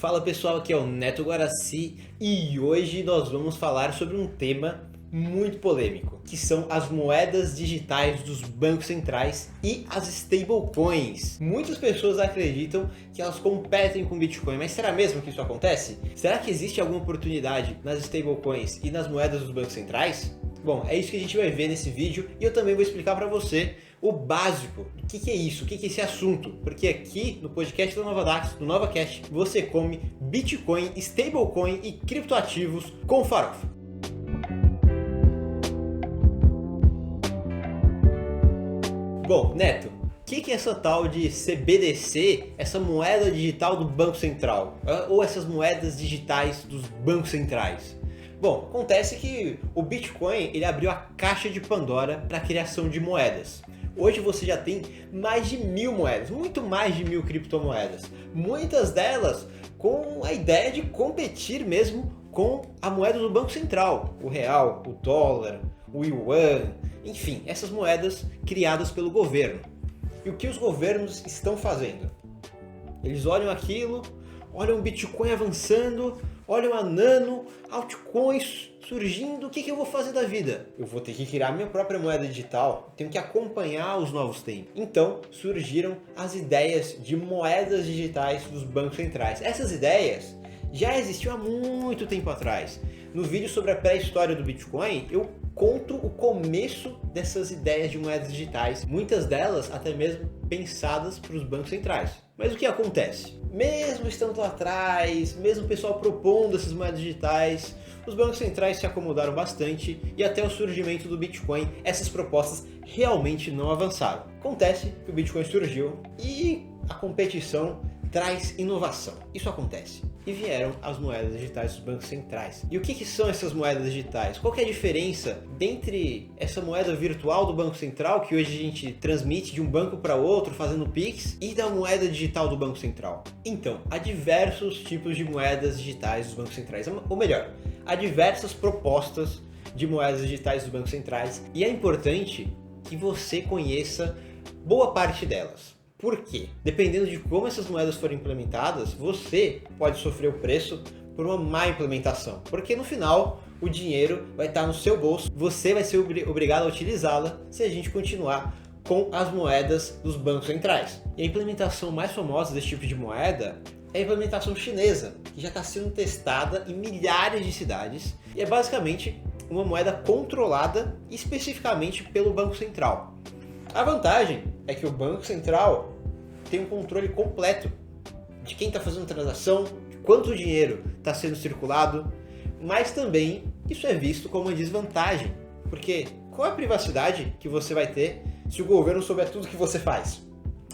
Fala pessoal, aqui é o Neto Guaraci e hoje nós vamos falar sobre um tema muito polêmico, que são as moedas digitais dos bancos centrais e as stablecoins. Muitas pessoas acreditam que elas competem com o Bitcoin, mas será mesmo que isso acontece? Será que existe alguma oportunidade nas stablecoins e nas moedas dos bancos centrais? Bom, é isso que a gente vai ver nesse vídeo e eu também vou explicar para você o básico, o que é isso, o que é esse assunto, porque aqui no podcast da Nova Dax, do NovaCast, você come Bitcoin, stablecoin e criptoativos com farofa. Bom, Neto, o que é essa tal de CBDC, essa moeda digital do Banco Central, ou essas moedas digitais dos bancos centrais? Bom, acontece que o Bitcoin ele abriu a caixa de Pandora para a criação de moedas. Hoje você já tem mais de 1000 moedas, muito mais de 1000 criptomoedas. Muitas delas com a ideia de competir mesmo com a moeda do Banco Central, o real, o dólar, o yuan, enfim, essas moedas criadas pelo governo. E o que os governos estão fazendo? Eles olham aquilo, olham o Bitcoin avançando, olham a Nano, altcoins surgindo, o que eu vou fazer da vida? Eu vou ter que criar minha própria moeda digital, tenho que acompanhar os novos tempos. Então surgiram as ideias de moedas digitais dos bancos centrais. Essas ideias já existiam há muito tempo atrás. No vídeo sobre a pré-história do Bitcoin, eu conto o começo dessas ideias de moedas digitais, muitas delas até mesmo pensadas para os bancos centrais. Mas o que acontece? Mesmo estando lá atrás, mesmo o pessoal propondo essas moedas digitais, os bancos centrais se acomodaram bastante e até o surgimento do Bitcoin, essas propostas realmente não avançaram. Acontece que o Bitcoin surgiu e a competição traz inovação. Isso acontece. E vieram as moedas digitais dos bancos centrais. E o que são essas moedas digitais? Qual que é a diferença entre essa moeda virtual do Banco Central, que hoje a gente transmite de um banco para outro fazendo Pix, e da moeda digital do Banco Central? Então, há diversos tipos de moedas digitais dos bancos centrais. Ou melhor, há diversas propostas de moedas digitais dos bancos centrais. E é importante que você conheça boa parte delas. Por quê? Dependendo de como essas moedas forem implementadas, você pode sofrer o preço por uma má implementação. Porque no final, o dinheiro vai estar no seu bolso, você vai ser obrigado a utilizá-la se a gente continuar com as moedas dos bancos centrais. E a implementação mais famosa desse tipo de moeda é a implementação chinesa, que já está sendo testada em milhares de cidades e é basicamente uma moeda controlada especificamente pelo Banco Central. A vantagem é que o Banco Central tem um controle completo de quem está fazendo a transação, de quanto dinheiro está sendo circulado, mas também isso é visto como uma desvantagem, porque qual é a privacidade que você vai ter se o governo souber tudo que você faz?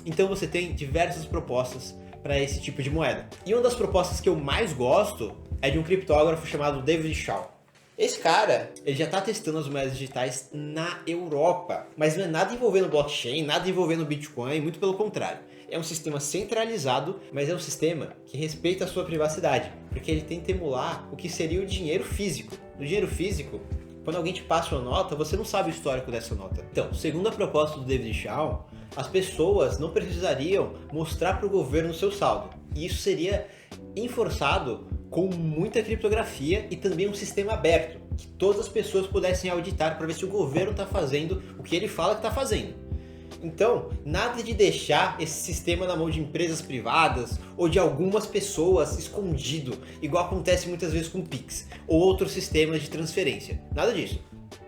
Então você tem diversas propostas para esse tipo de moeda. E uma das propostas que eu mais gosto é de um criptógrafo chamado David Shaw. Esse cara, ele já está testando as moedas digitais na Europa, mas não é nada envolvendo blockchain, nada envolvendo Bitcoin, muito pelo contrário. É um sistema centralizado, mas é um sistema que respeita a sua privacidade, porque ele tenta emular o que seria o dinheiro físico. No dinheiro físico, quando alguém te passa uma nota, você não sabe o histórico dessa nota. Então, segundo a proposta do David Shaw, as pessoas não precisariam mostrar para o governo o seu saldo. E isso seria enforçado com muita criptografia e também um sistema aberto, que todas as pessoas pudessem auditar para ver se o governo está fazendo o que ele fala que está fazendo. Então, nada de deixar esse sistema na mão de empresas privadas ou de algumas pessoas escondido, igual acontece muitas vezes com o Pix ou outros sistemas de transferência. Nada disso.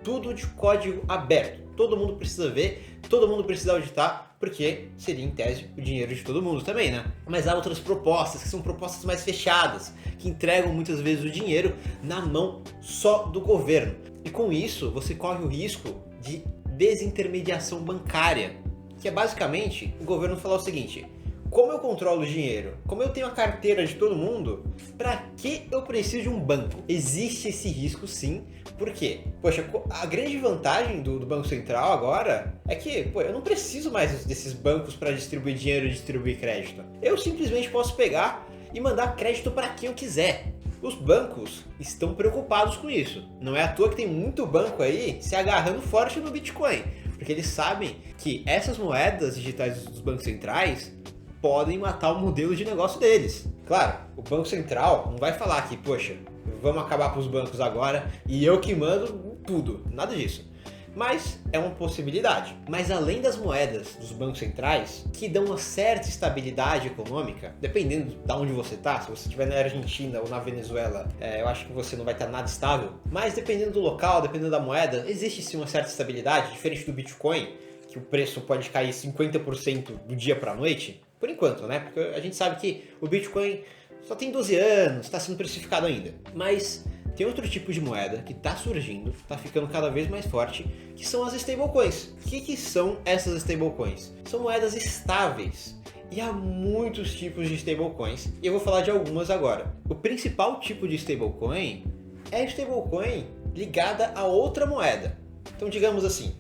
Tudo de código aberto. Todo mundo precisa ver, todo mundo precisa auditar, porque seria em tese o dinheiro de todo mundo também, né? Mas há outras propostas que são propostas mais fechadas, que entregam muitas vezes o dinheiro na mão só do governo. E com isso você corre o risco de desintermediação bancária, que é basicamente o governo falar o seguinte: como eu controlo o dinheiro, como eu tenho a carteira de todo mundo, para que eu preciso de um banco? Existe esse risco sim, porque, poxa, a grande vantagem do Banco Central agora é que, eu não preciso mais desses bancos para distribuir dinheiro e distribuir crédito. Eu simplesmente posso pegar e mandar crédito para quem eu quiser. Os bancos estão preocupados com isso. Não é à toa que tem muito banco aí se agarrando forte no Bitcoin, porque eles sabem que essas moedas digitais dos bancos centrais podem matar o modelo de negócio deles. Claro, o Banco Central não vai falar que, poxa, vamos acabar com os bancos agora e eu que mando tudo. Nada disso. Mas é uma possibilidade. Mas além das moedas dos bancos centrais, que dão uma certa estabilidade econômica, dependendo de onde você está, se você estiver na Argentina ou na Venezuela, eu acho que você não vai estar nada estável. Mas dependendo do local, dependendo da moeda, existe sim uma certa estabilidade, diferente do Bitcoin, que o preço pode cair 50% do dia para a noite. Por enquanto, né? Porque a gente sabe que o Bitcoin só tem 12 anos, está sendo precificado ainda. Mas tem outro tipo de moeda que está surgindo, está ficando cada vez mais forte, que são as stablecoins. O que são essas stablecoins? São moedas estáveis. E há muitos tipos de stablecoins, e eu vou falar de algumas agora. O principal tipo de stablecoin é a stablecoin ligada a outra moeda. Então, digamos assim,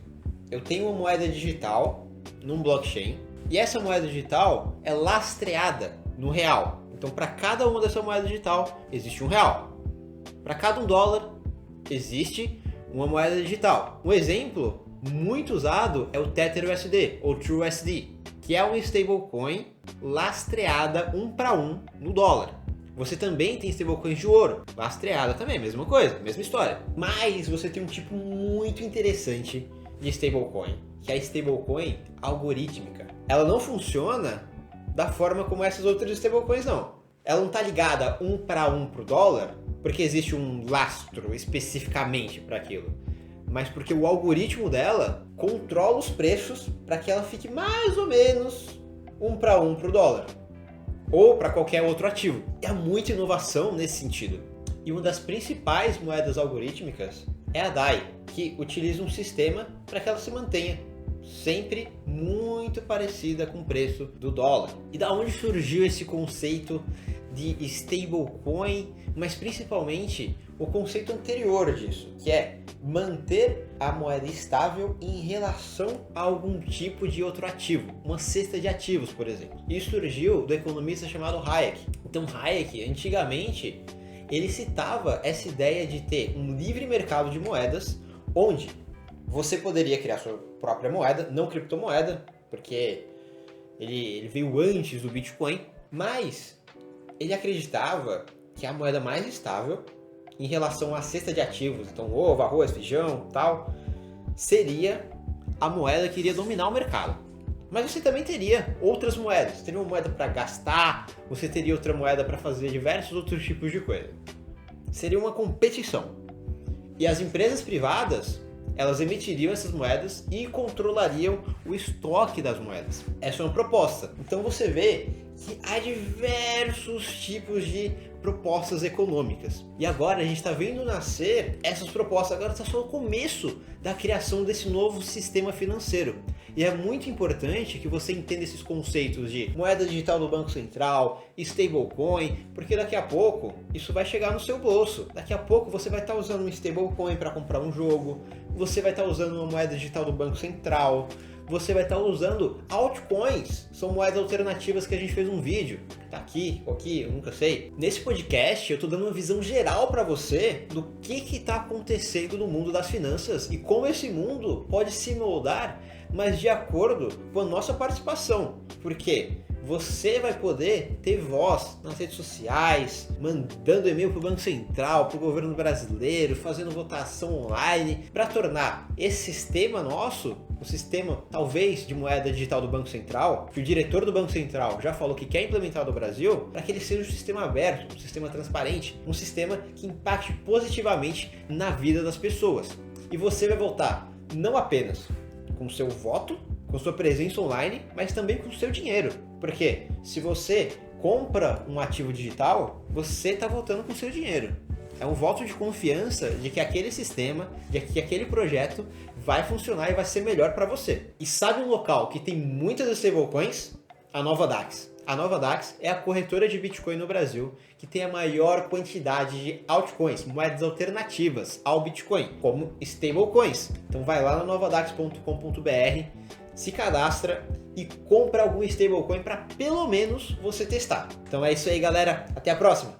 eu tenho uma moeda digital num blockchain, e essa moeda digital é lastreada no real. Então, para cada uma dessa moeda digital, existe um real. Para cada $1, existe uma moeda digital. Um exemplo muito usado é o TetherUSD, ou TrueUSD, que é uma stablecoin lastreada 1 para 1 no dólar. Você também tem stablecoins de ouro, lastreada também, mesma coisa, mesma história. Mas você tem um tipo muito interessante de stablecoin, que é a stablecoin algorítmica. Ela não funciona da forma como essas outras stablecoins não. Ela não está ligada 1 para 1 para o dólar, porque existe um lastro especificamente para aquilo, mas porque o algoritmo dela controla os preços para que ela fique mais ou menos 1 para 1 para o dólar, ou para qualquer outro ativo. E há muita inovação nesse sentido. E uma das principais moedas algorítmicas é a DAI, que utiliza um sistema para que ela se mantenha sempre muito parecida com o preço do dólar. E da onde surgiu esse conceito de stablecoin, mas principalmente o conceito anterior disso, que é manter a moeda estável em relação a algum tipo de outro ativo, uma cesta de ativos, por exemplo. Isso surgiu do economista chamado Hayek. Então Hayek, antigamente, ele citava essa ideia de ter um livre mercado de moedas, onde você poderia criar sua própria moeda, não criptomoeda, porque ele veio antes do Bitcoin, mas ele acreditava que a moeda mais estável em relação à cesta de ativos, então ovo, arroz, feijão, tal, seria a moeda que iria dominar o mercado. Mas você também teria outras moedas, teria uma moeda para gastar, você teria outra moeda para fazer diversos outros tipos de coisa. Seria uma competição. E as empresas privadas, elas emitiriam essas moedas e controlariam o estoque das moedas. Essa é uma proposta. Então você vê que há diversos tipos de propostas econômicas. E agora a gente está vendo nascer essas propostas. Agora está só o começo da criação desse novo sistema financeiro. E é muito importante que você entenda esses conceitos de moeda digital do Banco Central, stablecoin, porque daqui a pouco isso vai chegar no seu bolso. Daqui a pouco você vai estar usando um stablecoin para comprar um jogo, você vai estar usando uma moeda digital do Banco Central, você vai estar usando altcoins, são moedas alternativas que a gente fez um vídeo, tá aqui, eu nunca sei. Nesse podcast eu tô dando uma visão geral para você do que tá acontecendo no mundo das finanças e como esse mundo pode se moldar, mas de acordo com a nossa participação, porque você vai poder ter voz nas redes sociais, mandando e-mail para o Banco Central, para o governo brasileiro, fazendo votação online, para tornar esse sistema nosso, o sistema talvez de moeda digital do Banco Central, que o diretor do Banco Central já falou que quer implementar no Brasil, para que ele seja um sistema aberto, um sistema transparente, um sistema que impacte positivamente na vida das pessoas. E você vai voltar não apenas com seu voto, com sua presença online, mas também com o seu dinheiro. Porque se você compra um ativo digital, você está votando com o seu dinheiro. É um voto de confiança de que aquele sistema, de que aquele projeto vai funcionar e vai ser melhor para você. E sabe um local que tem muitas stablecoins? A Nova Dax. A Nova Dax é a corretora de Bitcoin no Brasil que tem a maior quantidade de altcoins, moedas alternativas ao Bitcoin, como stablecoins. Então vai lá na novadax.com.br, se cadastra e compra algum stablecoin para pelo menos você testar. Então é isso aí, galera. Até a próxima!